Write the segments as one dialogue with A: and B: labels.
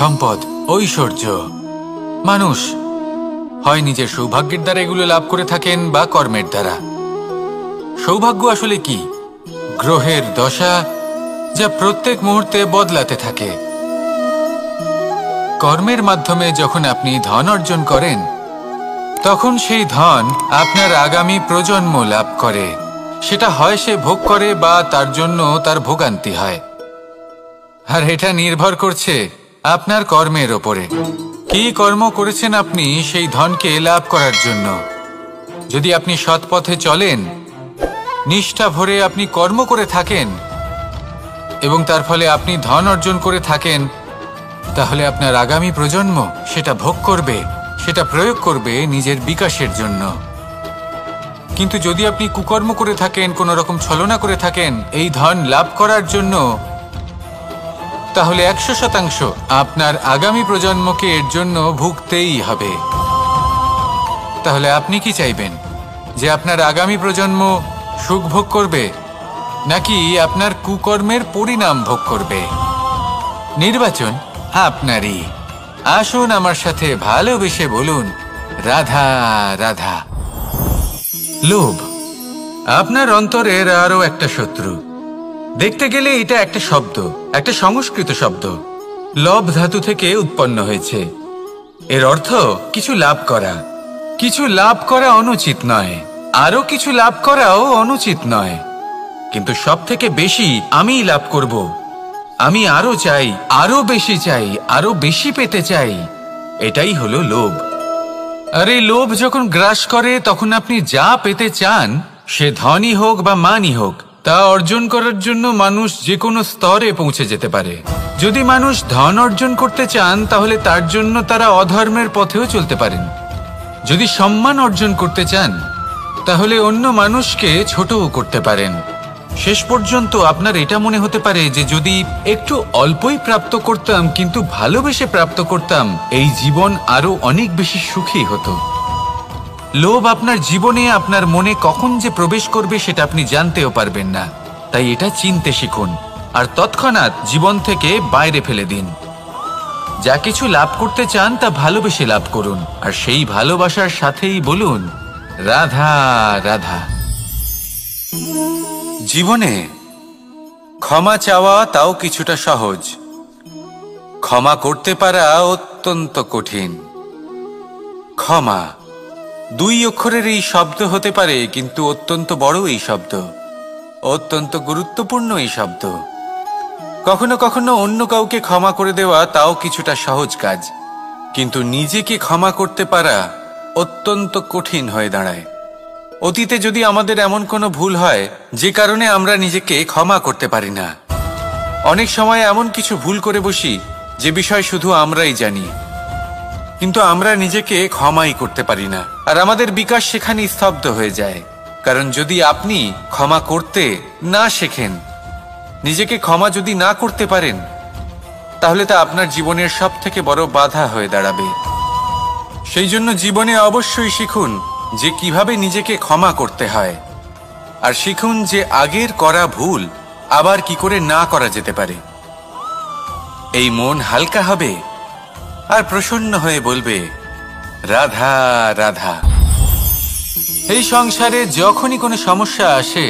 A: সম্পদ, ঐশ্বর্য। মানুষ হয় নিজের সৌভাগ্যের দ্বারা এগুলো লাভ করে থাকেন বা কর্মের দ্বারা। সৌভাগ্য আসলে কি? গ্রহের দশা, যা প্রত্যেক মুহূর্তে বদলাতে থাকে। কর্মের মাধ্যমে যখন আপনি ধন অর্জন করেন, তখন সেই ধন আপনার আগামী প্রজন্ম লাভ করে। সেটা হয় সে ভোগ করে বা তার জন্য তার ভোগান্তি হয়। আর এটা নির্ভর করছে আপনার কর্মের ওপরে। কি কর্ম করেছেন আপনি সেই ধনকে লাভ করার জন্য? যদি আপনি সৎ পথে চলেন, নিষ্ঠা ভরে আপনি কর্ম করে থাকেন এবং তার ফলে আপনি ধন অর্জন করে থাকেন, তাহলে আপনার আগামী প্রজন্ম সেটা ভোগ করবে, সেটা প্রয়োগ করবে নিজের বিকাশের জন্য। কিন্তু যদি আপনি কুকর্ম করে থাকেন, কোনো রকম ছলনা করে থাকেন এই ধন লাভ করার জন্য, তাহলে 100% আপনার আগামী প্রজন্মকে এর জন্য ভুগতেই হবে। তাহলে আপনি কি চাইবেন? যে আপনার আগামী প্রজন্ম সুখ ভোগ করবে, নাকি আপনার কুকর্মের পরিণাম ভোগ করবে? নির্বাচন আপনারই। আসুন আমার সাথে ভালোবেসে বলুন, রাধা রাধা। লোভ আপনার অন্তরের আরো একটা শত্রু। দেখতে গেলে এটা একটা শব্দ, একটা সংস্কৃত শব্দ। লব ধাতু থেকে উৎপন্ন হয়েছে। এর অর্থ কিছু লাভ করা। কিছু লাভ করা অনুচিত নয়, আরো কিছু লাভ করাও অনুচিত নয়, কিন্তু সব থেকে বেশি আমিই লাভ করব, আমি আরো চাই, আরো বেশি চাই, আরো বেশি পেতে চাই, এটাই হলো লোভ। আর এই লোভ যখন গ্রাস করে, তখন আপনি যা পেতে চান, সে ধনই হোক বা মানই হোক, তা অর্জন করার জন্য মানুষ যে কোনো স্তরে পৌঁছে যেতে পারে। যদি মানুষ ধন অর্জন করতে চান, তাহলে তার জন্য তারা অধর্মের পথেও চলতে পারেন। যদি সম্মান অর্জন করতে চান, তাহলে অন্য মানুষকে ছোটও করতে পারেন। শেষ পর্যন্ত আপনার এটা মনে হতে পারে যে যদি একটু অল্পই প্রাপ্ত করতাম, কিন্তু ভালোবেসে প্রাপ্ত করতাম, এই জীবন আরো অনেক বেশি সুখী হতো। লোভ আপনার জীবনে, আপনার মনে কখন যে প্রবেশ করবে সেটা আপনি জানতেও পারবেন না। তাই এটা চিনতে শিখুন আর তৎক্ষণাৎ জীবন থেকে বাইরে ফেলে দিন। যা কিছু লাভ করতে চান তা ভালোবেসে লাভ করুন, আর সেই ভালোবাসার সাথেই বলুন, রাধা রাধা। জীবনে ক্ষমা চাওয়া তাও কিছুটা সহজ, ক্ষমা করতে পারা অত্যন্ত কঠিন। ক্ষমা 2 অক্ষরের এই শব্দ হতে পারে, কিন্তু অত্যন্ত বড় এই শব্দ, অত্যন্ত গুরুত্বপূর্ণ এই শব্দ। কখনো কখনো অন্য কাউকে ক্ষমা করে দেওয়া তাও কিছুটা সহজ কাজ, কিন্তু নিজেকে ক্ষমা করতে পারা অত্যন্ত কঠিন হয়ে দাঁড়ায়। অতীতে যদি আমাদের এমন কোনো ভুল হয় যে কারণে আমরা নিজেকে ক্ষমা করতে পারি না, অনেক সময় এমন কিছু ভুল করে বসি যে বিষয় শুধু আমরাই জানি, কিন্তু আমরা নিজেকে ক্ষমাই করতে পারি না, আর আমাদের বিকাশ সেখানে স্তব্ধ হয়ে যায়। কারণ যদি আপনি ক্ষমা করতে না শেখেন, নিজেকে ক্ষমা যদি না করতে পারেন, তাহলে তা আপনার জীবনের সবথেকে বড় বাধা হয়ে দাঁড়াবে। সেই জন্য জীবনে অবশ্যই শিখুন যে কিভাবে নিজেকে ক্ষমা করতে হয়, আর শিখুন যে আগের করা ভুল আবার কি করে না করা যেতে পারে। এই মন হালকা হবে আর প্রসন্ন হয়ে বলবে, রাধা রাধা। এই সংসারে যখনই কোনো সমস্যা আসে,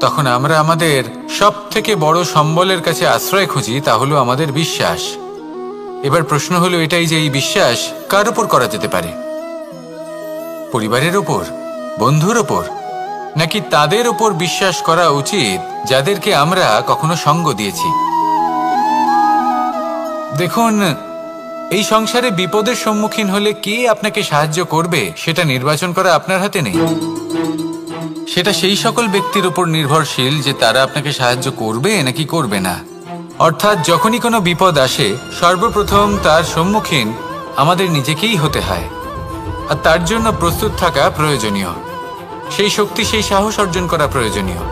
A: তখন আমরা আমাদের সব থেকে বড় সম্বলের কাছে আশ্রয় খুঁজি, তা হলো আমাদের বিশ্বাস। এবার প্রশ্ন হলো এটাই যে এই বিশ্বাস কার উপর করা যেতে পারে? পরিবারের ওপর, বন্ধুর ওপর, নাকি তাদের ওপর বিশ্বাস করা উচিত যাদেরকে আমরা কখনো সঙ্গ দিয়েছি? দেখুন, এই সংসারে বিপদের সম্মুখীন হলে কে আপনাকে সাহায্য করবে সেটা নির্বাচন করা আপনার হাতে নেই। সেটা সেই সকল ব্যক্তির উপর নির্ভরশীল যে তারা আপনাকে সাহায্য করবে নাকি করবে না। অর্থাৎ যখনই কোনো বিপদ আসে, সর্বপ্রথম তার সম্মুখীন আমাদের নিজেকেই হতে হয়, আর তার জন্য প্রস্তুত থাকা প্রয়োজনীয়। সেই শক্তি, সেই সাহস অর্জন করা প্রয়োজনীয়।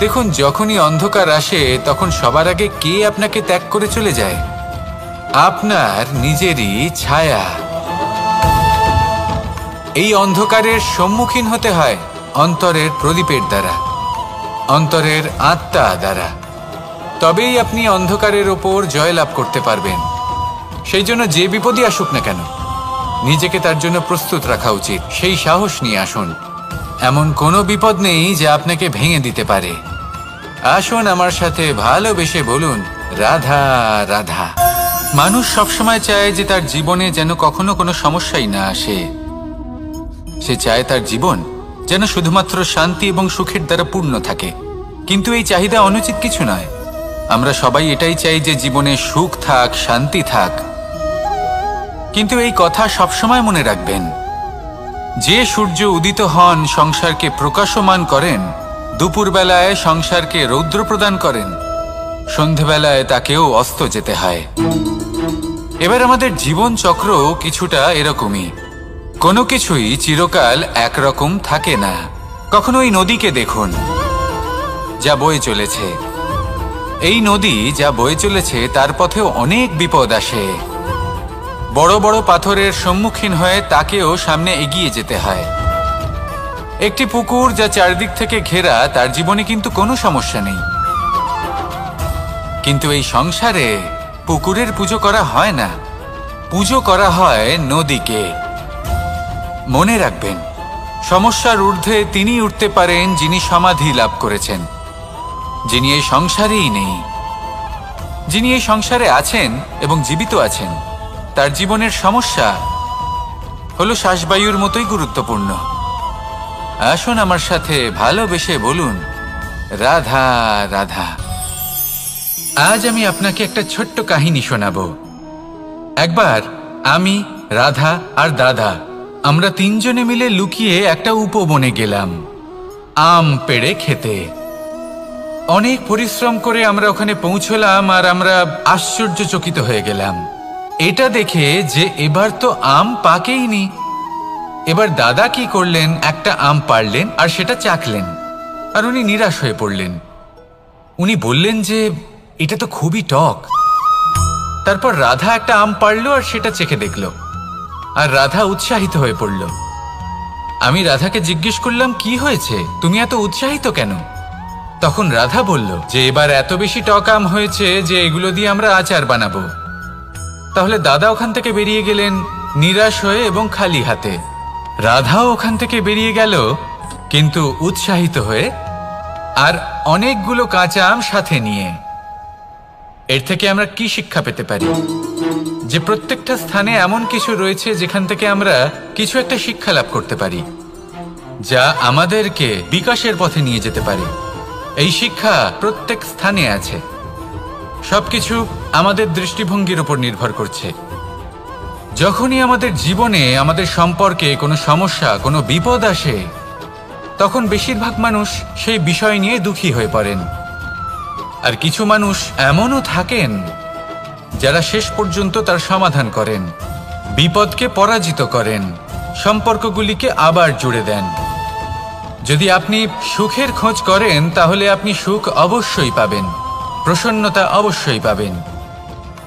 A: দেখুন, যখনই অন্ধকার আসে, তখন সবার আগে কে আপনাকে ত্যাগ করে চলে যায়? আপনার নিজেরই ছায়া। এই অন্ধকারের সম্মুখীন হতে হয় অন্তরের প্রদীপের দ্বারা, অন্তরের আত্মা দ্বারা। তবেই আপনি অন্ধকারের ওপর জয়লাভ করতে পারবেন। সেই জন্য যে বিপদই আসুক না কেন নিজেকে তার জন্য প্রস্তুত রাখা উচিত। সেই সাহস নিয়ে আসুন। এমন কোনো বিপদ নেই যে আপনাকে ভেঙে দিতে পারে। আসুন আমার সাথে ভালোবেসে বলুন, রাধা রাধা। মানুষ সবসময় চায় যে তার জীবনে যেন কখনো কোনো সমস্যাই না আসে। সে চায় তার জীবন যেন শুধুমাত্র শান্তি এবং সুখের দ্বারা পূর্ণ থাকে। কিন্তু এই চাহিদা অনুচিত কিছু নয়। আমরা সবাই এটাই চাই যে জীবনে সুখ থাক, শান্তি থাক। কিন্তু এই কথা সবসময় মনে রাখবেন, যে সূর্য উদিত হন সংসারকে প্রকাশমান করেন, দুপুরবেলায় সংসারকে রৌদ্র প্রদান করেন, সন্ধেবেলায় তাকেও অস্ত যেতে হয়। এবার আমাদের জীবন চক্র কিছুটা এরকমই। কোনো কিছুই চিরকাল একরকম থাকে না। কখনো এই নদীকে দেখুন যা বয়ে চলেছে। এই নদী যা বয়ে চলেছে তার পথেও অনেক বিপদ আসে। বড় বড় পাথরের সম্মুখীন হয়ে তাকেও সামনে এগিয়ে যেতে হয়। একটি পুকুর যা চারদিক থেকে ঘেরা, তার জীবনে কিন্তু কোনো সমস্যা নেই। কিন্তু এই সংসারে পুকুরের পুজো করা হয় না, পুজো করা হয় নদীকে। মনে রাখবেন, সমস্যার ঊর্ধ্বে তিনি উঠতে পারেন যিনি সমাধি লাভ করেছেন, যিনি এই সংসারেই নেই। যিনি এই সংসারে আছেন এবং জীবিত আছেন, তার জীবনের সমস্যা হলো শ্বাসবায়ুর মতোই গুরুত্বপূর্ণ। আসুন আমার সাথে ভালোবেসে বলুন, রাধা রাধা। আজ আমি আপনাকে একটা ছোট্ট কাহিনী শোনাবো। একবার আমি, রাধা আর দাদা, আমরা তিনজনে মিলে লুকিয়ে একটা উপবনে গেলাম আম পেড়ে খেতে। অনেক পরিশ্রম করে আমরা ওখানে পৌঁছলাম আর আমরা আশ্চর্যচকিত হয়ে গেলাম এটা দেখে যে এবার তো আম পাকেইনি। এবার দাদা কি করলেন, একটা আম পাড়লেন আর সেটা চাখলেন, আর উনি নিরাশ হয়ে পড়লেন। উনি বললেন যে এটা তো খুবই টক। তারপর রাধা একটা আম পাড়লো আর সেটা চেখে দেখল, আর রাধা উৎসাহিত হয়ে পড়ল। আমি রাধাকে জিজ্ঞেস করলাম, কি হয়েছে, তুমি এত উৎসাহিত কেন? তখন রাধা বলল যে এবার এত বেশি টক আম হয়েছে যে এগুলো দিয়ে আমরা আচার বানাবো। তাহলে দাদা ওখান থেকে বেরিয়ে গেলেন নিরাশ হয়ে এবং খালি হাতে। রাধাও ওখান থেকে বেরিয়ে গেল কিন্তু উৎসাহিত হয়ে, আর অনেকগুলো কাঁচা আম সাথে নিয়ে। এর থেকে আমরা কি শিক্ষা পেতে পারি? যে প্রত্যেকটা স্থানে এমন কিছু রয়েছে যেখান থেকে আমরা কিছু একটা শিক্ষা লাভ করতে পারি, যা আমাদেরকে বিকাশের পথে নিয়ে যেতে পারে। এই শিক্ষা প্রত্যেক স্থানে আছে। সবকিছু আমাদের দৃষ্টিভঙ্গির উপর নির্ভর করছে। যখনই আমাদের জীবনে, আমাদের সম্পর্কে কোনো সমস্যা, কোনো বিপদ আসে, তখন বেশিরভাগ মানুষ সেই বিষয় নিয়ে দুঃখী হয়ে পড়েন। আর কিছু মানুষ এমনও থাকেন যারা শেষ পর্যন্ত তার সমাধান করেন, বিপদকে পরাজিত করেন, সম্পর্কগুলিকে আবার জুড়ে দেন। যদি আপনি সুখের খোঁজ করেন তাহলে আপনি সুখ অবশ্যই পাবেন, প্রসন্নতা অবশ্যই পাবেন।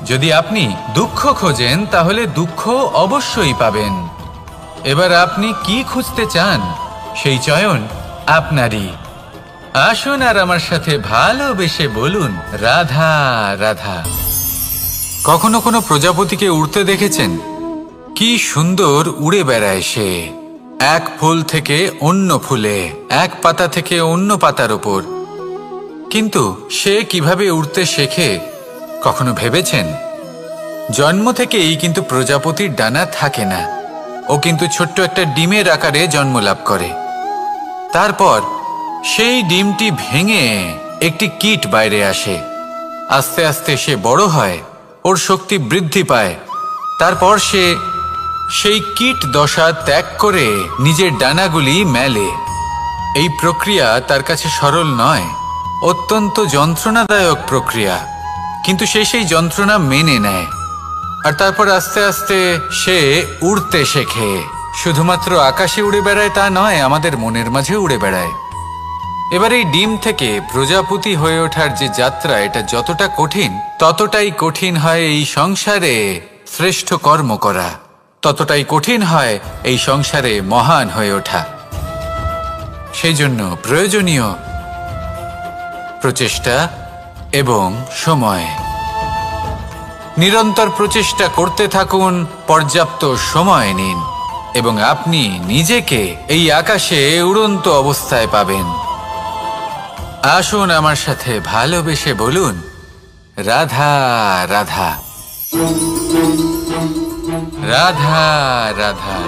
A: যদি আপনি দুঃখ খোঁজেন তাহলে দুঃখ অবশ্যই পাবেন। এবার আপনি কি খুঁজতে চান, সেই চয়ন আপনারই। আসুন আর আমার সাথে ভালোবেসে বলুন, রাধা রাধা। কখনো কোনো প্রজাপতিকে উড়তে দেখেছেন? কি সুন্দর উড়ে বেড়ায় সে, এক ফুল থেকে অন্য ফুলে, এক পাতা থেকে অন্য পাতার ওপর। কিন্তু সে কিভাবে উড়তে শেখে কখনো ভেবেছেন? জন্ম থেকেই কিন্তু প্রজাপতির ডানা থাকে না। ও কিন্তু ছোট্ট একটা ডিমের আকারে জন্ম লাভ করে। তারপর সেই ডিমটি ভেঙে একটি কীট বাইরে আসে। আস্তে আস্তে সে বড় হয়, ওর শক্তি বৃদ্ধি পায়। তারপর সে সেই কীট দশা ত্যাগ করে নিজের ডানাগুলি মেলে। এই প্রক্রিয়া তার কাছে সরল নয়, অত্যন্ত যন্ত্রণাদায়ক প্রক্রিয়া, কিন্তু সে সেই যন্ত্রণা মেনে নেয়। আর তারপর আস্তে আস্তে সে উড়তে শেখে। শুধুমাত্র আকাশে উড়ে বেড়ায় তা নয়, আমাদের মনের মাঝে উড়ে বেড়ায়। এবার এই ডিম থেকে প্রজাপতি হয়ে ওঠার যে যাত্রা, এটা যতটা কঠিন, ততটাই কঠিন হয় এই সংসারে শ্রেষ্ঠ কর্ম করা, ততটাই কঠিন হয় এই সংসারে মহান হয়ে ওঠা। সেই জন্য প্রয়োজনীয় প্রচেষ্টা এবং সময়। নিরন্তর প্রচেষ্টা করতে থাকুন, পর্যাপ্ত সময় নিন এবং আপনি নিজেকে এই আকাশে উড়ন্ত অবস্থায় পাবেন। আসুন আমার সাথে ভালোবেসে বলুন, রাধা রাধা, রাধা রাধা।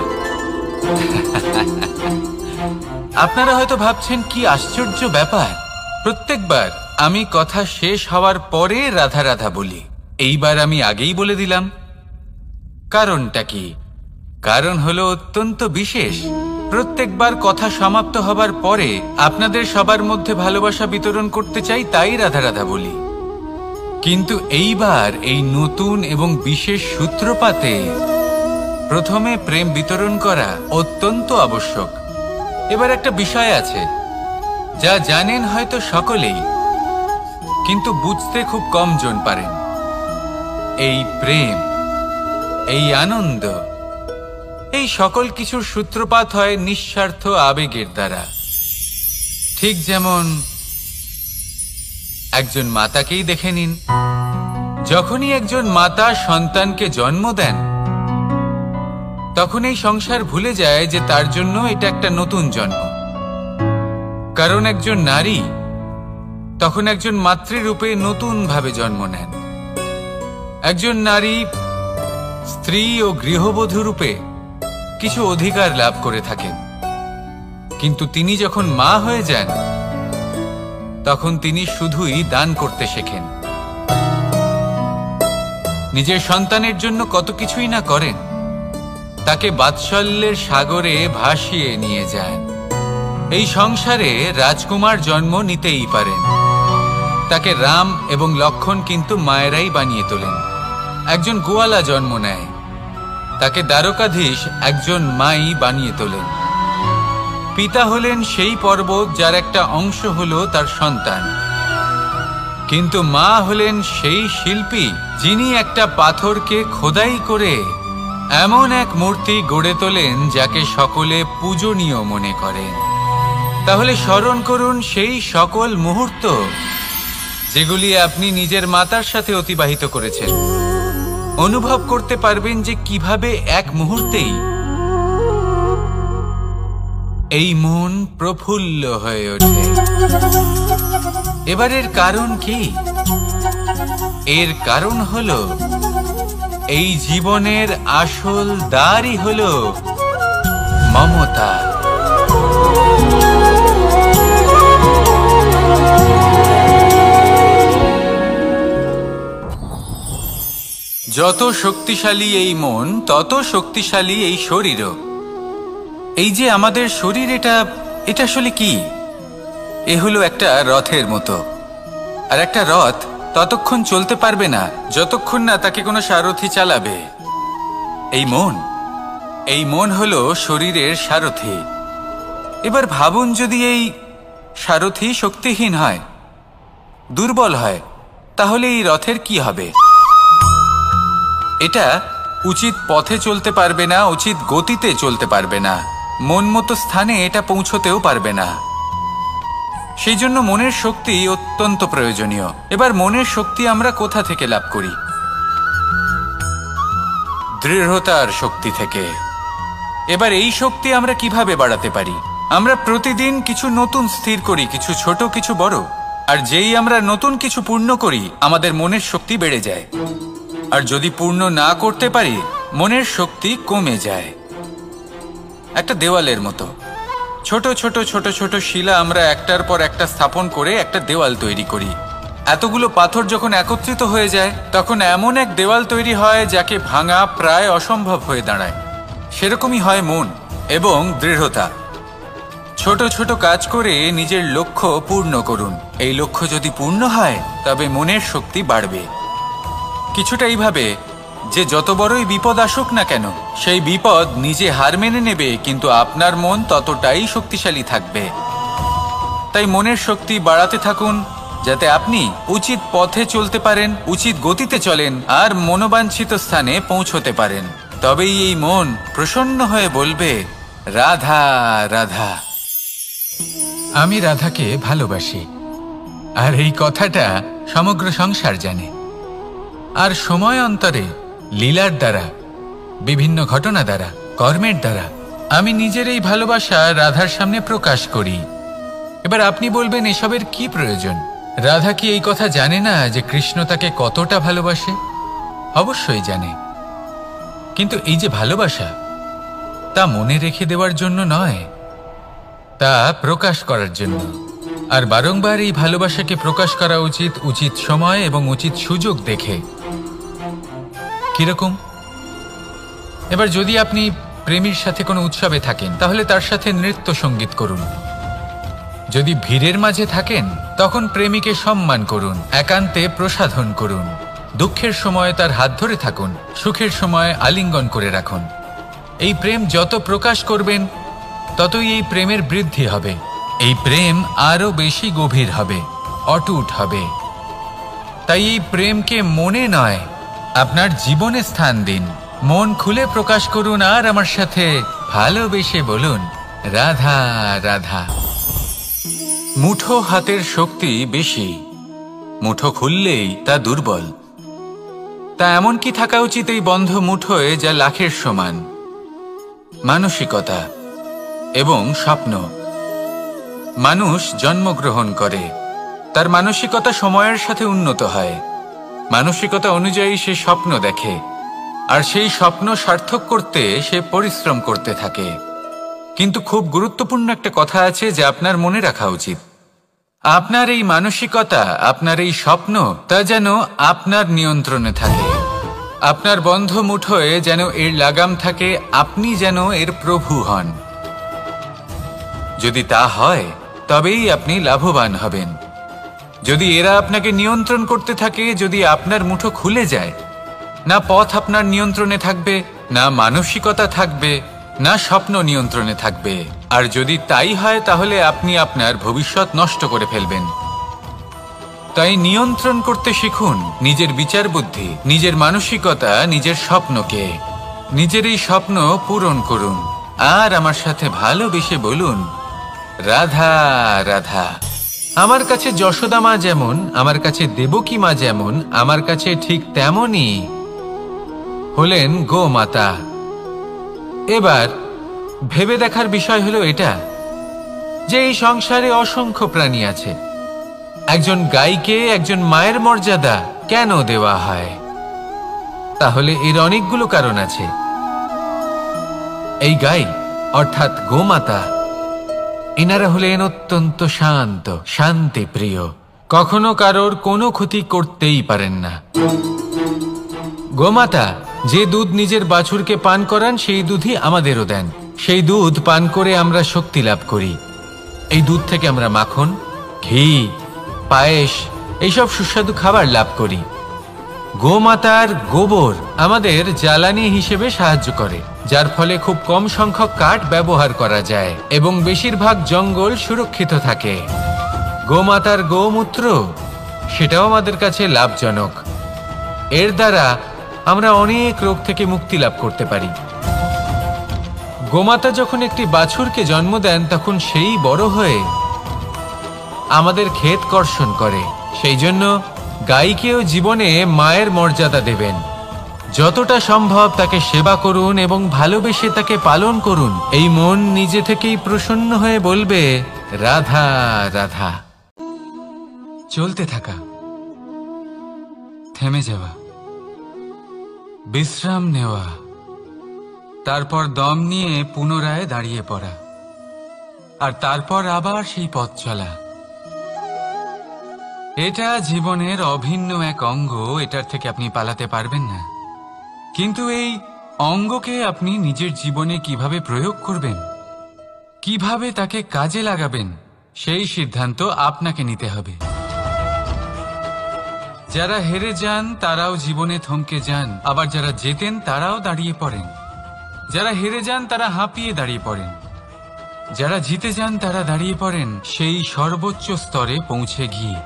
A: আপনারা হয়তো ভাবছেন কি আশ্চর্য ব্যাপার, প্রত্যেকবার আমি কথা শেষ হওয়ার পরে রাধা রাধা বলি। এইবার আমি আগেই বলে দিলাম। কারণটা কি? কারণ হলো অত্যন্ত বিশেষ। প্রত্যেকবার কথা সমাপ্ত হবার পরে আপনাদের সবার মধ্যে ভালোবাসা বিতরণ করতে চাই, তাই রাধা রাধা বলি। কিন্তু এইবার এই নতুন এবং বিশেষ সূত্রপাতে প্রথমে প্রেম বিতরণ করা অত্যন্ত আবশ্যক। এবার একটা বিষয় আছে যা জানেন হয়তো সকলেই, কিন্তু বুঝতে খুব কম জন পারেন। এই প্রেম, এই আনন্দ, এই সকল কিছুর সূত্রপাত হয় নিঃস্বার্থ আবেগের দ্বারা। ঠিক যেমন একজন মাতাকেই দেখে নিন। যখনই একজন মাতা সন্তানকে জন্ম দেন, তখন এই সংসার ভুলে যায় যে তার জন্য এটা একটা নতুন জন্ম। কারণ একজন নারী তখন একজন মাতৃরূপে নতুনভাবে জন্ম নেন। একজন নারী স্ত্রী ও গৃহবধূ রূপে কিছু অধিকার লাভ করে থাকেন, কিন্তু তিনি যখন মা হয়ে যান তখন তিনি শুধুই দান করতে শেখেন। নিজের সন্তানের জন্য কত কিছুই না করেন, তাকে বাৎসল্যের সাগরে ভাসিয়ে নিয়ে যান। এই সংসারে রাজকুমার জন্ম নিতেই পারেন, তাকে রাম এবং লক্ষ্মণ কিন্তু মায়েরাই বানিয়ে তোলেন। একজন গোয়ালা জন্ম নেয়, তাকে দ্বারকাধীশ একজন মাই বানিয়ে তোলেন। পিতা হলেন সেই পর্বত যার একটা অংশ হলো তার সন্তান, কিন্তু মা হলেন সেই শিল্পী যিনি একটা পাথরকে খোদাই করে এমন এক মূর্তি গড়ে তোলেন যাকে সকলে পূজনীয় মনে করেন। তাহলে স্মরণ করুন সেই সকল মুহূর্ত যেগুলি আপনি নিজের মাতার সাথে অতিবাহিত করেছেন। অনুভব করতে পারবেন যে কিভাবে এক মুহূর্তেই এই মন প্রফুল্ল হয়ে ওঠে। এবারের কারণ কি? এর কারণ হলো এই জীবনের আসল দ্বারই হলো মমতা। যত শক্তিশালী এই মন, তত শক্তিশালী এই শরীরও। এই যে আমাদের শরীর, এটা আসলে কি? এ হলো একটা রথের মতো। আর একটা রথ ততক্ষণ চলতে পারবে না যতক্ষণ না তাকে কোনো সারথি চালাবে। এই মন হলো শরীরের সারথি। এবার ভাবুন, যদি এই সারথি শক্তিহীন হয়, দুর্বল হয়, তাহলে এই রথের কি হবে? এটা উচিত পথে চলতে পারবে না, উচিত গতিতে চলতে পারবে না, মন মতো স্থানে এটা পৌঁছতেও পারবে না। সেই জন্য মনের শক্তি অত্যন্ত প্রয়োজনীয়। এবার মনের শক্তি আমরা কোথা থেকে লাভ করি? দৃঢ়তার শক্তি থেকে। এবার এই শক্তি আমরা কিভাবে বাড়াতে পারি? আমরা প্রতিদিন কিছু নতুন স্থির করি, কিছু ছোট কিছু বড়। আর যেই আমরা নতুন কিছু পূর্ণ করি, আমাদের মনের শক্তি বেড়ে যায়। আর যদি পূর্ণ না করতে পারি, মনের শক্তি কমে যায়। একটা দেওয়ালের মতো ছোট ছোট ছোট ছোট শিলা আমরা একটার পর একটা স্থাপন করে একটা দেওয়াল তৈরি করি। এতগুলো পাথর যখন একত্রিত হয়ে যায়, তখন এমন এক দেওয়াল তৈরি হয় যাকে ভাঙা প্রায় অসম্ভব হয়ে দাঁড়ায়। সেরকমই হয় মন এবং দৃঢ়তা। ছোট ছোট কাজ করে নিজের লক্ষ্য পূর্ণ করুন। এই লক্ষ্য যদি পূর্ণ হয়, তবে মনের শক্তি বাড়বে। কিছুটা এইভাবে যে যত বড়ই বিপদ আসুক না কেন, সেই বিপদ নিজে হার মেনে নেবে, কিন্তু আপনার মন ততটাই শক্তিশালী থাকবে। তাই মনের শক্তি বাড়াতে থাকুন, যাতে আপনি উচিত পথে চলতে পারেন, উচিত গতিতে চলেন আর মনোবাঞ্ছিত স্থানে পৌঁছতে পারেন। তবেই এই মন প্রসন্ন হয়ে বলবে, রাধা রাধা। আমি রাধাকে ভালোবাসি, আর এই কথাটা সমগ্র সংসার জানে। আর সময় অন্তরে লীলার দ্বারা, বিভিন্ন ঘটনা দ্বারা, কর্মের দ্বারা আমি নিজের এই ভালোবাসা রাধার সামনে প্রকাশ করি। এবার আপনি বলবেন, এসবের কি প্রয়োজন? রাধা কি এই কথা জানে না যে কৃষ্ণ তাকে কতটা ভালোবাসে? অবশ্যই জানে, কিন্তু এই যে ভালোবাসা, তা মনে রেখে দেওয়ার জন্য নয়, তা প্রকাশ করার জন্য। আর বারংবার এই ভালোবাসাকে প্রকাশ করা উচিত, উচিত সময় এবং উচিত সুযোগ দেখে। কিরকম? এবার যদি আপনি প্রেমীর সাথে কোনো উৎসবে থাকেন, তাহলে তার সাথে নৃত্য সঙ্গীত করুন। যদি ভিড়ের মাঝে থাকেন, তখন প্রেমীকে সম্মান করুন, একান্তে প্রসাধন করুন। দুঃখের সময় তার হাত ধরে থাকুন, সুখের সময় আলিঙ্গন করে রাখুন। এই প্রেম যত প্রকাশ করবেন, ততই এই প্রেমের বৃদ্ধি হবে। এই প্রেম আরো বেশি গভীর হবে, অটুট হবে। তাই এই প্রেমকে মনে নয়, আপনার জীবনে স্থান দিন। মন খুলে প্রকাশ করুন আর আমার সাথে ভালোবেসে বলুন, রাধা রাধা। মুঠো হাতের শক্তি বেশি, মুঠো খুললেই তা দুর্বল। তা এমন কি থাকা উচিত এই বন্ধ মুঠোয় যা লাখের সমান? মানসিকতা এবং স্বপ্ন। মানুষ জন্মগ্রহণ করে, তার মানসিকতা সময়ের সাথে উন্নত হয়। মানসিকতা অনুযায়ী সে স্বপ্ন দেখে, আর সেই স্বপ্ন সার্থক করতে সে পরিশ্রম করতে থাকে। কিন্তু খুব গুরুত্বপূর্ণ একটা কথা আছে যা আপনার মনে রাখা উচিত। আপনার এই মানসিকতা, আপনার এই স্বপ্ন, তা যেন আপনার নিয়ন্ত্রণে থাকে। আপনার বন্ধ মুঠোয় যেন এর লাগাম থাকে, আপনি যেন এর প্রভু হন। যদি তা হয়, তবেই আপনি লাভবান হবেন। যদি এরা আপনাকে নিয়ন্ত্রণ করতে থাকে, যদি আপনার মুঠো খুলে যায়, না পথ আপনার নিয়ন্ত্রণে থাকবে, না মানসিকতা থাকবে, না স্বপ্ন নিয়ন্ত্রণে থাকবে। আর যদি তাই হয়, তাহলে আপনি আপনার ভবিষ্যৎ নষ্ট করে ফেলবেন। তাই নিয়ন্ত্রণ করতে শিখুন নিজের বিচার বুদ্ধি, নিজের মানসিকতা, নিজের স্বপ্নকে। নিজের এই স্বপ্ন পূরণ করুন আর আমার সাথে ভালোবেসে বলুন, রাধা রাধা। আমার কাছে যশোদা মা যেমন, আমার কাছে দেবকী মা যেমন, আমার কাছে ঠিক তেমনই হলেন গোমাতা। এবার ভেবে দেখার বিষয় হলো এটা যে এই সংসারে অসংখ্য প্রাণী আছে। একজন গাইকে একজন মায়ের মর্যাদা কেন দেওয়া হয়? তাহলে এর অনেকগুলো কারণ আছে। এই গাই অর্থাৎ গোমাতা, এনারা হলেন অত্যন্ত শান্ত, শান্তি প্রিয়, কখনো কারোর কোনো ক্ষতি করতেই পারেন না। গোমাতা যে দুধ নিজের বাছুরকে পান করান, সেই দুধই আমাদেরও দেন। সেই দুধ পান করে আমরা শক্তি লাভ করি। এই দুধ থেকে আমরা মাখন, ঘি, পায়েস, এইসব সুস্বাদু খাবার লাভ করি। গোমাতার গোবর আমাদের জ্বালানি হিসেবে সাহায্য করে, যার ফলে খুব কম সংখ্যক কাঠ ব্যবহার করা যায় এবং বেশিরভাগ জঙ্গল সুরক্ষিত থাকে। গোমাতার গোমূত্র, সেটাও আমাদের কাছে লাভজনক। এর দ্বারা আমরা অনেক রোগ থেকে মুক্তি লাভ করতে পারি। গোমাতা যখন একটি বাছুরকে জন্ম দেন, তখন সেই বড় হয়ে আমাদের ক্ষেত কর্ষণ করে। সেই জন্য গাইকেও জীবনে মায়ের মর্যাদা দেবেন। যতটা সম্ভব তাকে সেবা করুন এবং ভালোবেসে তাকে পালন করুন। এই মন নিজে থেকেই প্রসন্ন হয়ে বলবে, রাধা রাধা। চলতে থাকা, থেমে যাওয়া, বিশ্রাম নেওয়া, তারপর দম নিয়ে পুনরায় দাঁড়িয়ে পড়া, আর তারপর আবার সেই পথ চলা। এটা জীবনের অভিন্ন এক অঙ্গ, এটার থেকে আপনি পালাতে পারবেন না। কিন্তু এই অঙ্গকে আপনি নিজের জীবনে কিভাবে প্রয়োগ করবেন, কিভাবে তাকে কাজে লাগাবেন, সেই সিদ্ধান্ত আপনাকে নিতে হবে। যারা হেরে যান তারাও জীবনে থমকে যান, আবার যারা জেতেন তারাও দাঁড়িয়ে পড়েন। যারা হেরে যান তারা হাঁপিয়ে দাঁড়িয়ে পড়েন, যারা জিতে যান তারা দাঁড়িয়ে পড়েন সেই সর্বোচ্চ স্তরে পৌঁছে গিয়ে।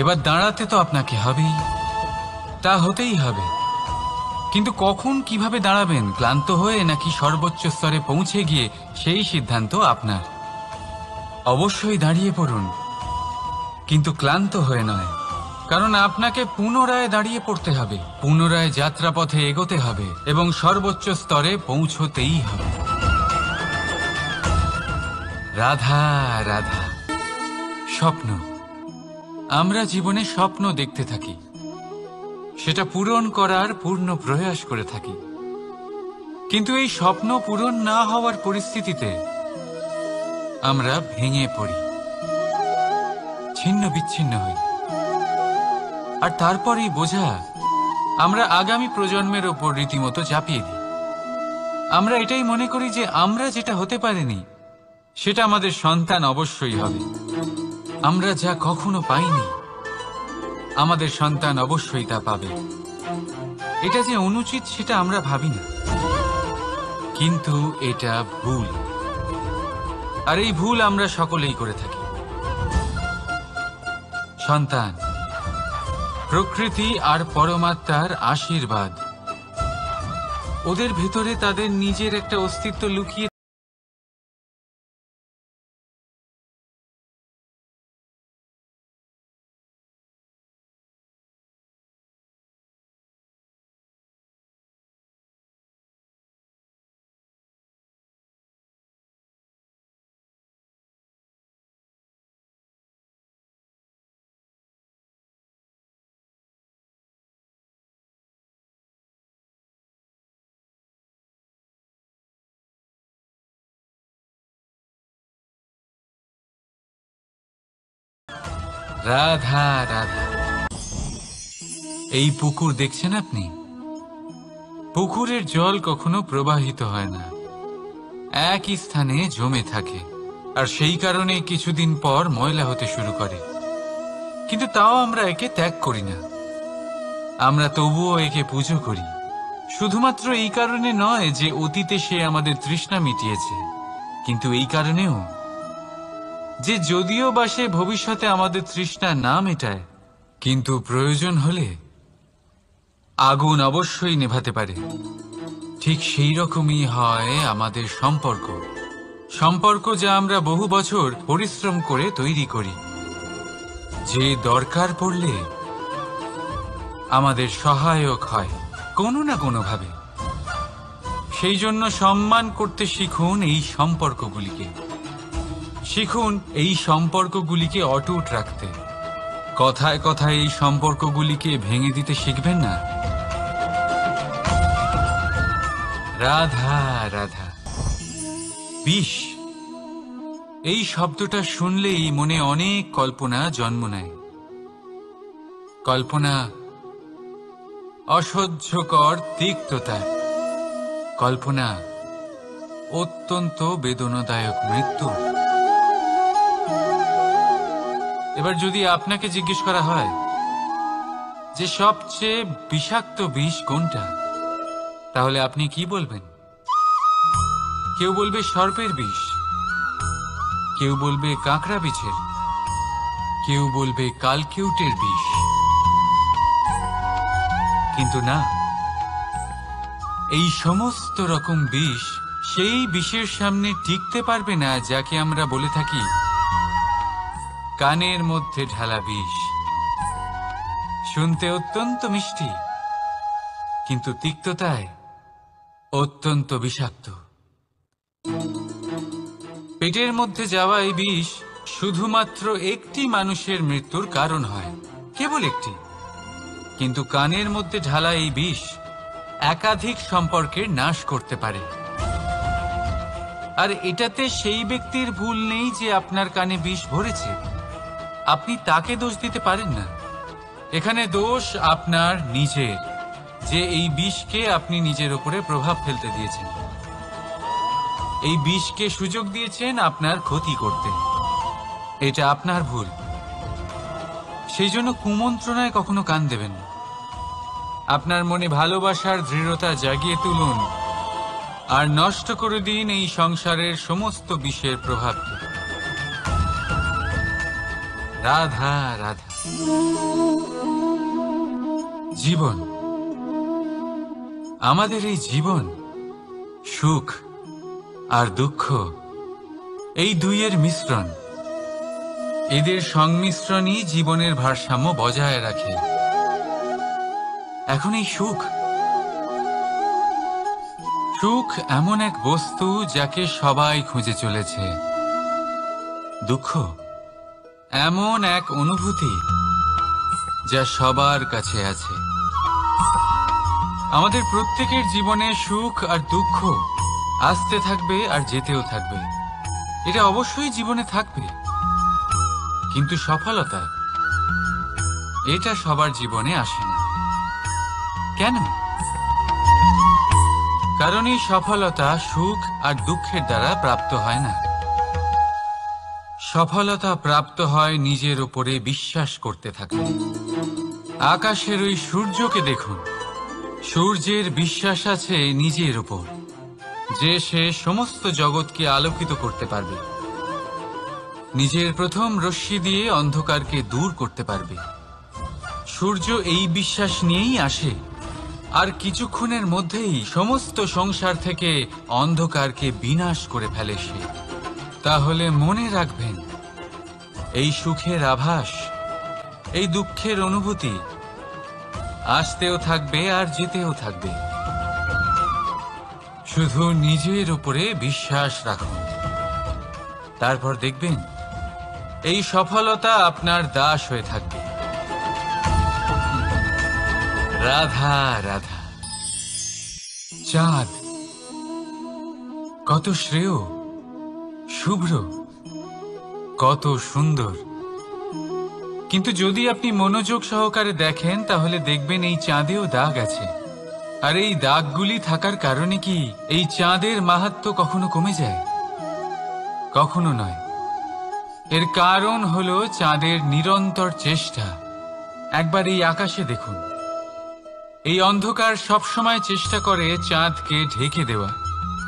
A: এবার দাঁড়াতে তো আপনাকে হবেই, তা হতেই হবে। কিন্তু কখন, কিভাবে দাঁড়াবেন, ক্লান্ত হয়ে নাকি সর্বোচ্চ স্তরে পৌঁছে গিয়ে, সেই সিদ্ধান্ত আপনার। অবশ্যই দাঁড়িয়ে পড়ুন, কিন্তু ক্লান্ত হয়ে নয়। কারণ আপনাকে পুনরায় দাঁড়িয়ে পড়তে হবে, পুনরায় যাত্রাপথে এগোতে হবে এবং সর্বোচ্চ স্তরে পৌঁছতেই হবে। রাধা রাধা। স্বপ্ন, আমরা জীবনে স্বপ্ন দেখতে থাকি, সেটা পূরণ করার পূর্ণ প্রয়াস করে থাকি, কিন্তু এই স্বপ্ন পূরণ না হওয়ার পরিস্থিতিতে আমরা ভেঙে পড়ি, ছিন্ন বিচ্ছিন্ন হই। আর তারপরেই বোঝা আমরা আগামী প্রজন্মের ওপর রীতিমতো চাপিয়ে দিই। আমরা এটাই মনে করি যে আমরা যেটা হতে পারিনি সেটা আমাদের সন্তান অবশ্যই হবে। আমরা যা কখনো পাইনি আমাদের সন্তান অবশ্যই তা পাবে। এটা যে অনুচিত সেটা আমরা ভাবি না, কিন্তু এটা ভুল। আর এই ভুল আমরা সকলেই করে থাকি। সন্তান প্রকৃতি আর পরমাত্মার আশীর্বাদ, ওদের ভেতরে তাদের নিজের একটা অস্তিত্ব লুকিয়ে। রাধা রাধা। এই পুকুর দেখছেন আপনি? পুকুরের জল কখনো প্রবাহিত হয় না, একই স্থানে জমে থাকে। আর সেই কারণে কিছুদিন পর ময়লা হতে শুরু করে, কিন্তু তাও আমরা একে ত্যাগ করি না। আমরা তবুও একে পুজো করি, শুধুমাত্র এই কারণে নয় যে অতীতে সে আমাদের তৃষ্ণা মিটিয়েছে, কিন্তু এই কারণেও যে যদিও বা সে ভবিষ্যতে আমাদের তৃষ্ণা না মেটায়, কিন্তু প্রয়োজন হলে আগুন অবশ্যই নেভাতে পারে। ঠিক সেই রকমই হয় আমাদের সম্পর্ক, সম্পর্ক যা আমরা বহু বছর পরিশ্রম করে তৈরি করি, যে দরকার পড়লে আমাদের সহায়ক হয় কোনো না কোনোভাবে। সেই জন্য সম্মান করতে শিখুন এই সম্পর্কগুলিকে, শিখুন এই সম্পর্কগুলিকে অটুট রাখতে। কথায় কথায় এই সম্পর্কগুলিকে ভেঙে দিতে শিখবেন না। রাধা রাধা। বিষ, এই শব্দটা শুনলেই মনে অনেক কল্পনা জন্ম নেয়। কল্পনা অসহ্যকর তিক্ততা, কল্পনা অত্যন্ত বেদনাদায়ক মৃত্যু। এবার যদি আপনাকে জিজ্ঞেস করা হয় যে সবচেয়ে বিষাক্ত বিষ কোনটা, তাহলে আপনি কি বলবেন? কেউ বলবে সর্পের বিষ, কেউ বলবে কাঁকড়া বিছের, কেউ বলবে কালকিউটের বিষ। কিন্তু না, এই সমস্ত রকম বিষ সেই বিষের সামনে টিকতে পারবে না যাকে আমরা বলে থাকি কানের মধ্যে ঢালা বিষ। শুনতে অত্যন্ত মিষ্টি, কিন্তু তিক্ততায় অত্যন্ত বিষাক্ত। পেটের মধ্যে যাওয়া এই বিষ শুধুমাত্র একটি মানুষের মৃত্যুর কারণ হয়, কেবল একটি। কিন্তু কানের মধ্যে ঢালা এই বিষ একাধিক সম্পর্কের নাশ করতে পারে। আর এটাতে সেই ব্যক্তির ভুল নেই যে আপনার কানে বিষ ভরেছে, আপনি তাকে দোষ দিতে পারেন না। এখানে দোষ আপনার নিজের, যে এই বিষকে আপনি নিজের উপরে প্রভাব ফেলতে দিয়েছেন, এই বিষকে সুযোগ দিয়েছেন আপনার ক্ষতি করতে। এটা আপনার ভুল। সেই জন্য কুমন্ত্রণায় কখনো কান দেবেন না। আপনার মনে ভালোবাসার দৃঢ়তা জাগিয়ে তুলুন আর নষ্ট করে দিন এই সংসারের সমস্ত বিষের প্রভাবকে। রাধা রাধা। জীবন, আমাদের এই জীবন, সুখ আর দুঃখ, এই দুইয়ের মিশ্রণ। এদের সংমিশ্রণই জীবনের ভারসাম্য বজায় রাখে। এখন এই সুখ সুখ এমন এক বস্তু যাকে সবাই খুঁজে চলেছে। দুঃখ এমন এক অনুভূতি যা সবার কাছে আছে। আমাদের প্রত্যেকের জীবনে সুখ আর দুঃখ আসতে থাকবে আর যেতেও থাকবে। এটা অবশ্যই জীবনে থাকবে, কিন্তু সফলতা এটা সবার জীবনে আসে না। কেন? কারণ এই সফলতা সুখ আর দুঃখের দ্বারা প্রাপ্ত হয় না। সফলতা প্রাপ্ত হয় নিজের উপরে বিশ্বাস করতে থাকলে। আকাশের ওই সূর্যকে দেখুন, সূর্যের বিশ্বাস আছে নিজের উপর যে সে সমস্ত জগৎকে আলোকিত করতে পারবে, নিজের প্রথম রশ্মি দিয়ে অন্ধকারকে দূর করতে পারবে। সূর্য এই বিশ্বাস নিয়েই আসে, আর কিছুক্ষণের মধ্যেই সমস্ত সংসার থেকে অন্ধকারকে বিনাশ করে ফেলে সে। তাহলে মনে রাখবেন, এই সুখের আভাস, এই দুঃখের অনুভূতি আসতেও থাকবে আর যেতেও থাকবে। শুধু নিজের উপরে বিশ্বাস রাখুন, তারপর দেখবেন এই সফলতা আপনার দাস হয়ে থাকবে। রাধা রাধা। চাঁদ কত শ্রেয়, শুভ্র, কত সুন্দর, কিন্তু যদি আপনি মনোযোগ সহকারে দেখেন তাহলে দেখবেন এই চাঁদেও দাগ আছে। আর এই দাগগুলি থাকার কারণে কি এই চাঁদের মাহাত্ম্য কখনো কমে যায়? কখনো নয়। এর কারণ হলো চাঁদের নিরন্তর চেষ্টা। একবার এই আকাশে দেখুন, এই অন্ধকার সবসময় চেষ্টা করে চাঁদকে ঢেকে দেওয়া,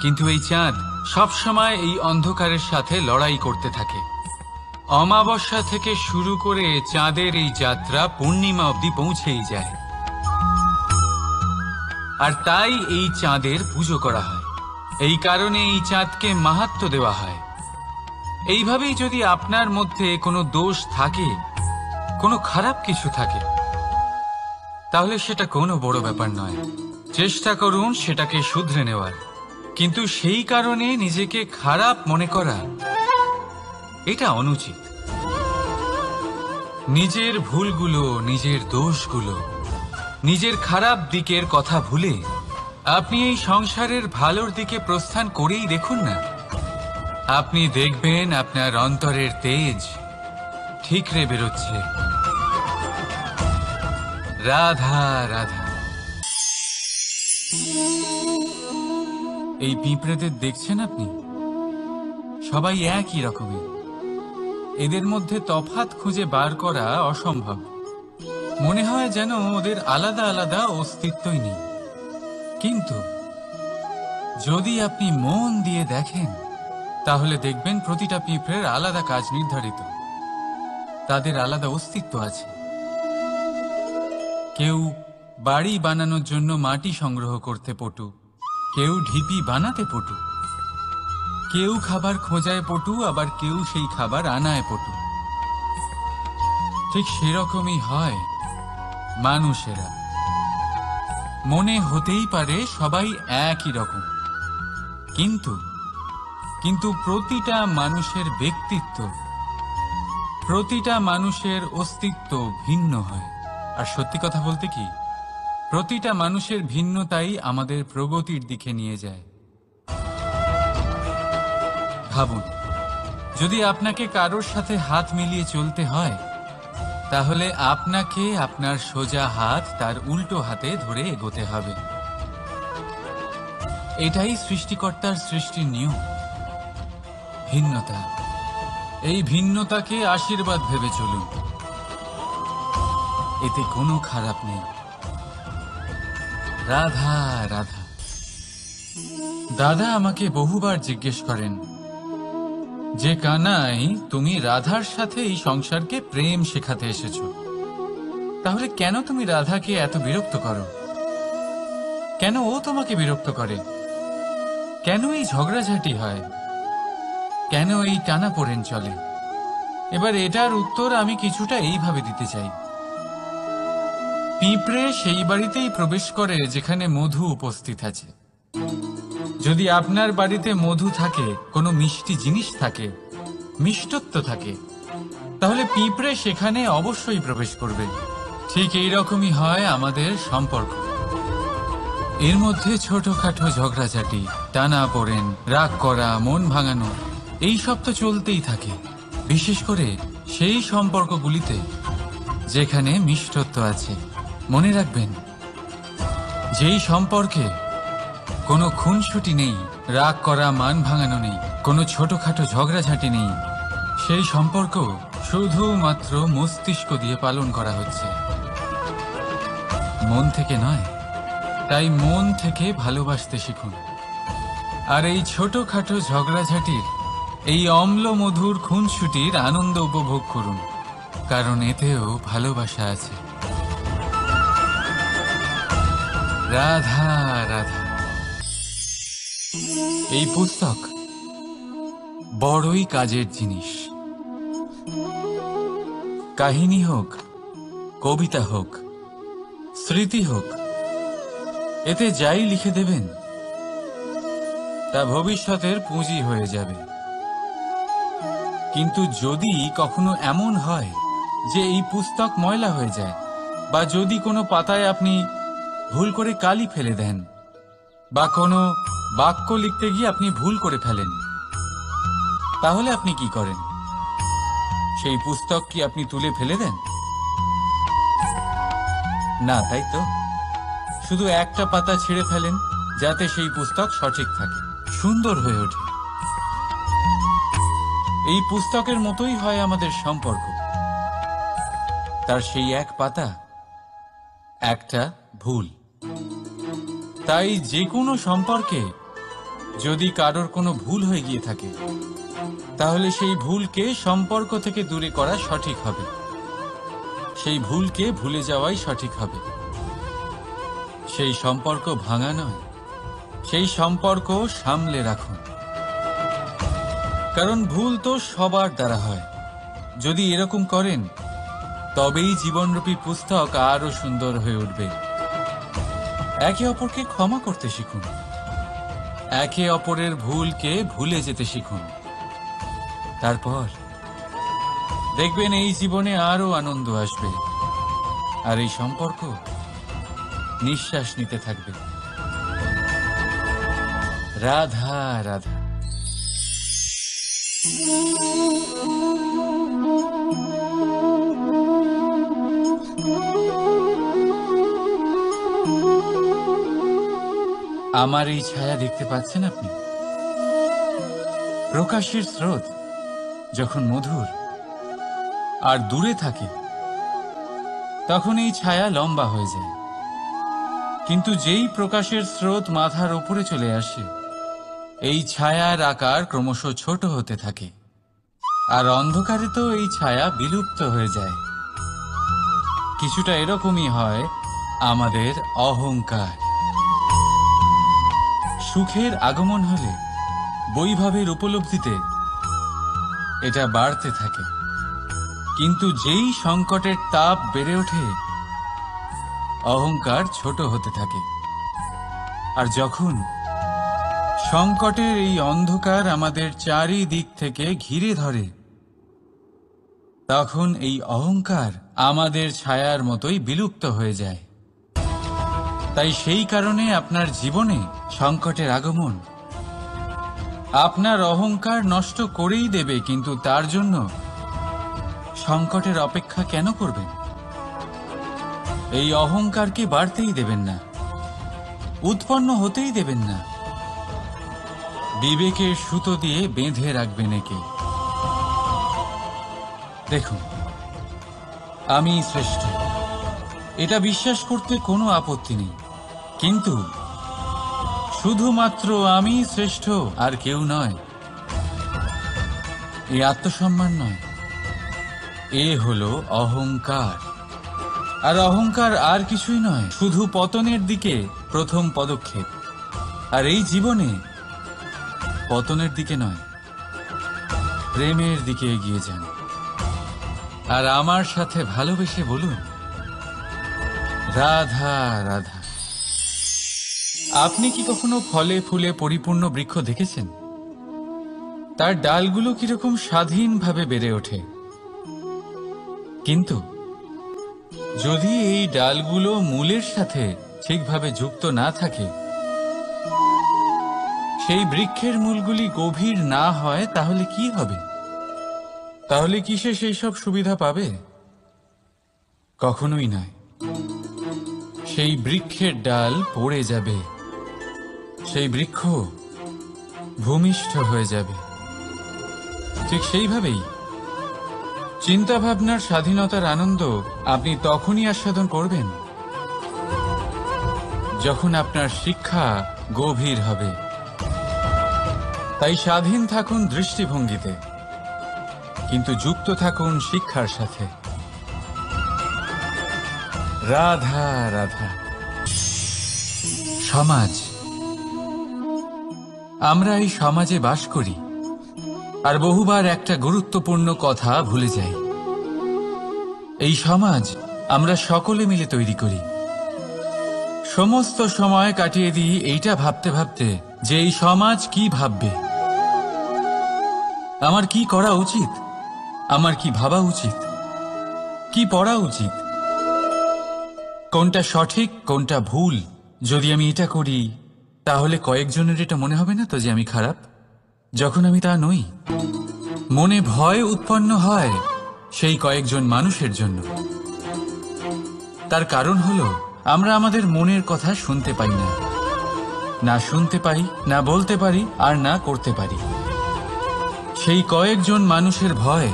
A: কিন্তু এই চাঁদ সবসময় এই অন্ধকারের সাথে লড়াই করতে থাকে। অমাবস্যা থেকে শুরু করে চাঁদের এই যাত্রা পূর্ণিমা অবধি পৌঁছেই যায়। আর তাই এই চাঁদের পুজো করা হয়, এই কারণে এই চাঁদকে মাহাত্ম্য দেওয়া হয়। এইভাবেই যদি আপনার মধ্যে কোনো দোষ থাকে, কোনো খারাপ কিছু থাকে, তাহলে সেটা কোনো বড় ব্যাপার নয়। চেষ্টা করুন সেটাকে শুধরে নেওয়ার, কিন্তু সেই কারণে নিজেকে খারাপ মনে করা এটা অনুচিত। নিজের ভুলগুলো, নিজের দোষগুলো, নিজের খারাপ দিকের কথা ভুলে আপনি এই সংসারের ভালোর দিকে প্রস্থান করেই দেখুন না। আপনি দেখবেন আপনার অন্তরের তেজ ঠিকরে বেরোচ্ছে। রাধা রাধা। এই পিঁপড়েদের দেখছেন আপনি? সবাই একই রকমের। এদের মধ্যে তফাৎ খুঁজে বার করা অসম্ভব। মনে হয় যেন ওদের আলাদা আলাদা অস্তিত্বই নেই। কিন্তু যদি আপনি মন দিয়ে দেখেন তাহলে দেখবেন প্রতিটা পিঁপড়ের আলাদা কাজ নির্ধারিত, তাদের আলাদা অস্তিত্ব আছে। কেউ বাড়ি বানানোর জন্য মাটি সংগ্রহ করতে পটু, কেউ ঢিপি বানাতে পটু, কেউ খাবার খোঁজায় পটু, আবার কেউ সেই খাবার আনায় পটু। ঠিক সেরকমই হয় মানুষেরা। মনে হতেই পারে সবাই একই রকম, কিন্তু প্রতিটা মানুষের ব্যক্তিত্ব, প্রতিটা মানুষের অস্তিত্ব ভিন্ন হয়। আর সত্যি কথা বলতে কি, প্রতিটা মানুষের ভিন্নতাই আমাদের প্রগতির দিকে নিয়ে যায়। ভাবুন, যদি আপনাকে কারোর সাথে হাত মিলিয়ে চলতে হয়, তাহলে আপনাকে আপনার সোজা হাত তার উল্টো হাতে ধরে এগোতে হবে। এটাই সৃষ্টিকর্তার সৃষ্টির নিয়ম। ভিন্নতা, এই ভিন্নতাকে আশীর্বাদ ভেবে চলুন, এতে কোনো খারাপ নেই। রাধা রাধা। দাদা আমাকে বহুবার জিজ্ঞেস করেন যে কানাই, তুমি রাধার সাথে এই সংসারকে প্রেম শেখাতে এসেছো, তাহলে কেন তুমি রাধাকে এত বিরক্ত করো? কেন ও তোমাকে বিরক্ত করে? কেন এই ঝগড়াঝাটি হয়? কেন এই টানাপোড়েন চলে? এবার এটার উত্তর আমি কিছুটা এইভাবে দিতে চাই। পিঁপড়ে সেই বাড়িতেই প্রবেশ করে যেখানে মধু উপস্থিত আছে। যদি আপনার বাড়িতে মধু থাকে, কোনো মিষ্টি জিনিস থাকে, মিষ্টত্ব থাকে, তাহলে পিঁপড়ে সেখানে অবশ্যই প্রবেশ করবে। ঠিক এইরকমই হয় আমাদের সম্পর্ক। এর মধ্যে ছোটখাটো ঝগড়াঝাটি, টানাপোড়েন, রাগ করা, মন ভাঙানো, এই সব তো চলতেই থাকে, বিশেষ করে সেই সম্পর্কগুলিতে যেখানে মিষ্টত্ব আছে। মনে রাখবেন, যেই সম্পর্কে কোনো খুনসুটি নেই, রাগ করা, মান ভাঙানো নেই, কোনো ছোটখাটো ঝগড়াঝাটি নেই, সেই সম্পর্ক শুধুমাত্র মস্তিষ্ক দিয়ে পালন করা হচ্ছে, মন থেকে নয়। তাই মন থেকে ভালোবাসতে শিখুন। আর এই ছোটখাটো ঝগড়াঝাটির, এই অম্ল মধুর খুনসুটির আনন্দ উপভোগ করুন, কারণ এতেও ভালোবাসা আছে। রাধা রাধা। এই পুস্তক বড়ই কাজের জিনিস। কাহিনী হোক, কবিতা হোক, স্মৃতি হোক, এতে যাই লিখে দেবেন তা ভবিষ্যতের পুঁজি হয়ে যাবে। কিন্তু যদি কখনো এমন হয় যে এই পুস্তক ময়লা হয়ে যায়, বা যদি কোনো পাতায় আপনি ভুল করে কালি ফেলে দেন, বা কোনো বাক্য লিখতে গিয়ে আপনি ভুল করে ফেলেন, তাহলে আপনি কি করেন? সেই পুস্তক কি আপনি তুলে ফেলে দেন? না, তাই তো। শুধু একটা পাতা ছিঁড়ে ফেলেন, যাতে সেই পুস্তক সঠিক থাকে, সুন্দর হয়ে ওঠে। এই পুস্তকের মতোই হয় আমাদের সম্পর্ক। তার সেই এক পাতা, একটা ভুল। তাই যে কোনো সম্পর্কে যদি কারোর কোনো ভুল হয়ে গিয়ে থাকে, তাহলে সেই ভুলকে সম্পর্ক থেকে দূরে করা সঠিক হবে। সেই ভুলকে ভুলে যাওয়াই সঠিক হবে। সেই সম্পর্ক ভাঙা নয়, সেই সম্পর্ক সামলে রাখুন। কারণ ভুল তো সবার দ্বারা হয়। যদি এরকম করেন, তবেই জীবনরূপী পুস্তক আরো সুন্দর হয়ে উঠবে। একে অপরকে ক্ষমা করতে শিখুন, একে অপরের ভুলকে ভুলে যেতে শিখুন। তারপর দেখবেন এই জীবনে আরো আনন্দ আসবে, আর এই সম্পর্ক নিঃশ্বাস নিতে থাকবে। রাধা রাধা। আমার এই ছায়া দেখতে পাচ্ছেন আপনি? প্রকাশের স্রোত যখন মধুর আর দূরে থাকে, তখন এই ছায়া লম্বা হয়ে যায়। কিন্তু যেই প্রকাশের স্রোত মাথার উপরে চলে আসে, এই ছায়ার আকার ক্রমশ ছোট হতে থাকে, আর অন্ধকারে তো এই ছায়া বিলুপ্ত হয়ে যায়। কিছুটা এরকমই হয় আমাদের অহংকার। সুখের আগমন হলে, বৈভবের উপলব্ধিতে এটা বাড়তে থাকে। কিন্তু যেই সংকটের তাপ বেড়ে ওঠে, অহংকার ছোট হতে থাকে। আর যখন সংকটের এই অন্ধকার আমাদের চারিদিক থেকে ঘিরে ধরে, তখন এই অহংকার আমাদের ছায়ার মতোই বিলুপ্ত হয়ে যায়। তাই সেই কারণে আপনার জীবনে সংকটের আগমন আপনার অহংকার নষ্ট করেই দেবে, কিন্তু তার জন্য সংকটের অপেক্ষা কেন করবেন? এই অহংকারকে বাড়তেই দেবেন না, উৎপন্ন হতেই দেবেন না। বিবেকের সুতো দিয়ে বেঁধে রাখবেন একে। দেখুন, আমি শ্রেষ্ঠ, এটা বিশ্বাস করতে কোনো আপত্তি নেই। কিন্তু শুধুমাত্র আমি শ্রেষ্ঠ, আর কেউ নয়, এই আত্মসম্মান নয়, এ হলো অহংকার। আর অহংকার আর কিছুই নয়, শুধু পতনের দিকে প্রথম পদক্ষেপ। আর এই জীবনে পতনের দিকে নয়, প্রেমের দিকে এগিয়ে যান। আর আমার সাথে ভালোবেসে বলুন, রাধা রাধা। আপনি কি কখনো ফলে ফুলে পরিপূর্ণ বৃক্ষ দেখেছেন? তার ডালগুলো কিরকম স্বাধীনভাবে বেড়ে ওঠে, কিন্তু যদি এই ডালগুলো মূলের সাথে ঠিকভাবে যুক্ত না থাকে, সেই বৃক্ষের মূলগুলি গভীর না হয়, তাহলে কি হবে? তাহলে কি সে সেই সব সুবিধা পাবে? কখনোই নয়। সেই বৃক্ষের ডাল পড়ে যাবে, সেই বৃক্ষ ভূমিষ্ঠ হয়ে যাবে। ঠিক সেইভাবেই চিন্তা ভাবনার স্বাধীনতার আনন্দ আপনি তখনই আস্বাদন করবেন যখন আপনার শিক্ষা গভীর হবে। তাই স্বাধীন থাকুন দৃষ্টিভঙ্গিতে, কিন্তু যুক্ত থাকুন শিক্ষার সাথে। রাধা রাধা। সমাজ, আমরা এই সমাজে বাস করি আর বহুবার একটা গুরুত্বপূর্ণ কথা ভুলে যাই। এই সমাজ আমরা সকলে মিলে তৈরি করি। সমস্ত সময় কাটিয়ে দিই এইটা ভাবতে ভাবতে যে এই সমাজ কি ভাববে, আমার কি করা উচিত, আমার কি ভাবা উচিত, কি পড়া উচিত, কোনটা সঠিক কোনটা ভুল। যদি আমি এটা করি তাহলে কয়েকজনের এটা মনে হবে না তো যে আমি খারাপ, যখন আমি তা নই। মনে ভয় উৎপন্ন হয় সেই কয়েকজন মানুষের জন্য। তার কারণ হলো আমরা আমাদের মনের কথা শুনতে পাই না, না শুনতে পারি, না বলতে পারি, আর না করতে পারি। সেই কয়েকজন মানুষের ভয়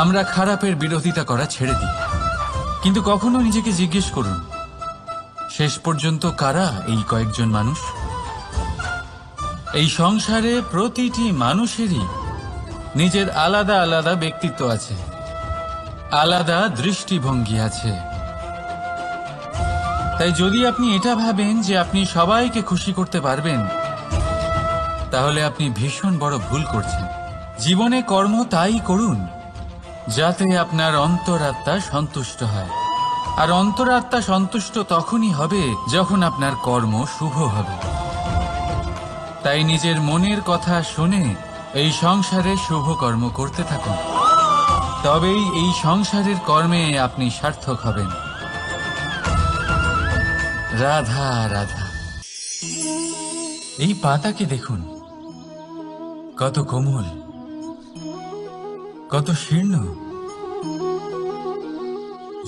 A: আমরা খারাপের বিরোধিতা করা ছেড়ে দিই। কিন্তু কখনো নিজেকে জিজ্ঞেস করুন, শেষ পর্যন্ত কারা এই কয়েকজন মানুষ? এই সংসারে প্রতিটি মানুষেরই নিজের আলাদা আলাদা ব্যক্তিত্ব আছে, আলাদা দৃষ্টিভঙ্গি আছে। তাই যদি আপনি এটা ভাবেন যে আপনি সবাইকে খুশি করতে পারবেন, তাহলে আপনি ভীষণ বড় ভুল করছেন। জীবনে কর্ম তাই করুন যাতে আপনার অন্তরাত্মা সন্তুষ্ট হয়, আর অন্তরাত্মা সন্তুষ্ট তখনই হবে যখন আপনার কর্ম শুভ হবে। তাই নিজের মনের কথা শুনে এই সংসারে শুভ কর্ম করতে থাকুন, তবেই এই সংসারের কর্মে আপনি সার্থক হবেন। রাধা রাধা। এই পাতাকে দেখুন, কত কোমল, কত শীর্ণ।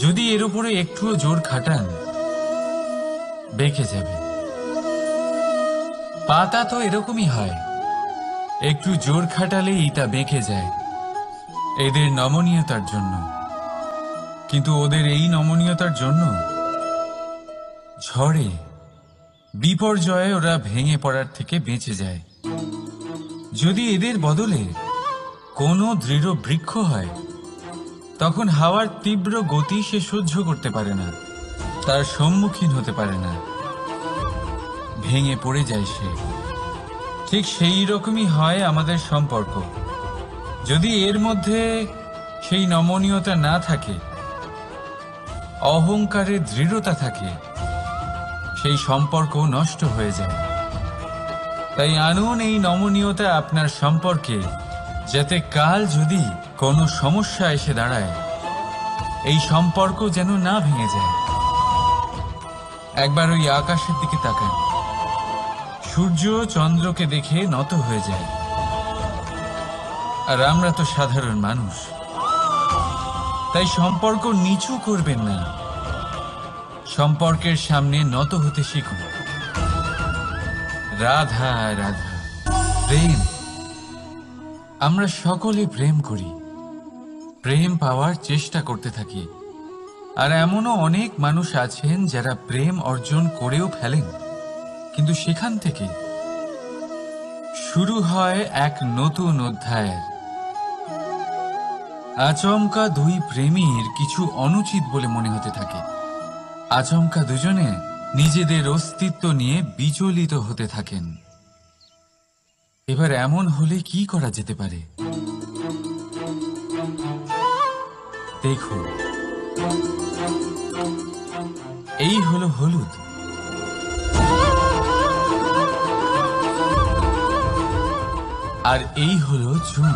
A: যদি এর উপরে একটুও জোর খাটান, বেঁকে যাবে। পাতা তো এরকমই হয়, একটু জোর খাটালেই তা বেঁকে যায় এদের নমনীয়তার জন্য। কিন্তু ওদের এই নমনীয়তার জন্য ঝড়ে বিপর্যয়ে ওরা ভেঙে পড়ার থেকে বেঁচে যায়। যদি এদের বদলে কোনো দৃঢ় বৃক্ষ হয়, তখন হাওয়ার তীব্র গতি সে সহ্য করতে পারে না, তার সম্মুখীন হতে পারে না, ভেঙে পড়ে যায় সে। ঠিক সেই রকমই হয় আমাদের সম্পর্ক। যদি এর মধ্যে সেই নমনীয়তা না থাকে, অহংকারের দৃঢ়তা থাকে, সেই সম্পর্ক নষ্ট হয়ে যায়। তাই আনুন এই নমনীয়তা আপনার সম্পর্কে, যাতে কাল যদি কোনো সমস্যা এসে দাঁড়ায়, এই সম্পর্ক যেন না ভেঙে যায়। একবার ওই আকাশের দিকে তাকান, সূর্য চন্দ্রকে দেখে নত হয়ে যায়, আর আমরা তো সাধারণ মানুষ। তাই সম্পর্ক নিচু করবেন না, সম্পর্কের সামনে নত হতে শিখুন। রাধা রাধা। প্রেম, আমরা সকলে প্রেম করি, প্রেম পাওয়ার চেষ্টা করতে থাকি। আর এমনও অনেক মানুষ আছেন যারা প্রেম অর্জন করেও ফেলেন, কিন্তু সেখান থেকে শুরু হয় এক নতুন অধ্যায়ের। আচমকা দুই প্রেমীর কিছু অনুচিত বলে মনে হতে থাকে, আচমকা দুজনে নিজেদের অস্তিত্ব নিয়ে বিচলিত হতে থাকেন। এবার এমন হলে কি করা যেতে পারে?
B: দেখুন, এই হলো হলুদ, আর এই হলো চুন।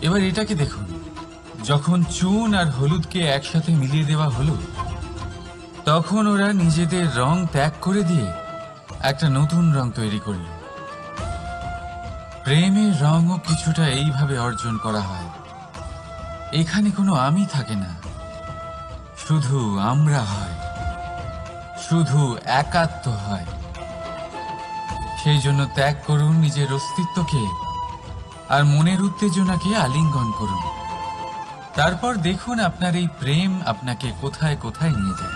B: এবার এটাকে দেখুন, যখন চুন আর হলুদকে একসাথে মিলিয়ে দেওয়া হলো, তখন ওরা নিজেদের রং ত্যাগ করে দিয়ে একটা নতুন রং তৈরি করল। প্রেমের রঙও কিছুটা এইভাবে অর্জন করা হয়। এখানে কোনো আমি থাকে না, শুধু আমরা হয়, শুধু একাত্ম হয়। সেই জন্য ত্যাগ করুন নিজের অস্তিত্বকে, আর মনের উত্তেজনাকে আলিঙ্গন করুন। তারপর দেখুন আপনার এই প্রেম আপনাকে কোথায় কোথায় নিয়ে যায়।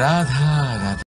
B: রাধা রাধা।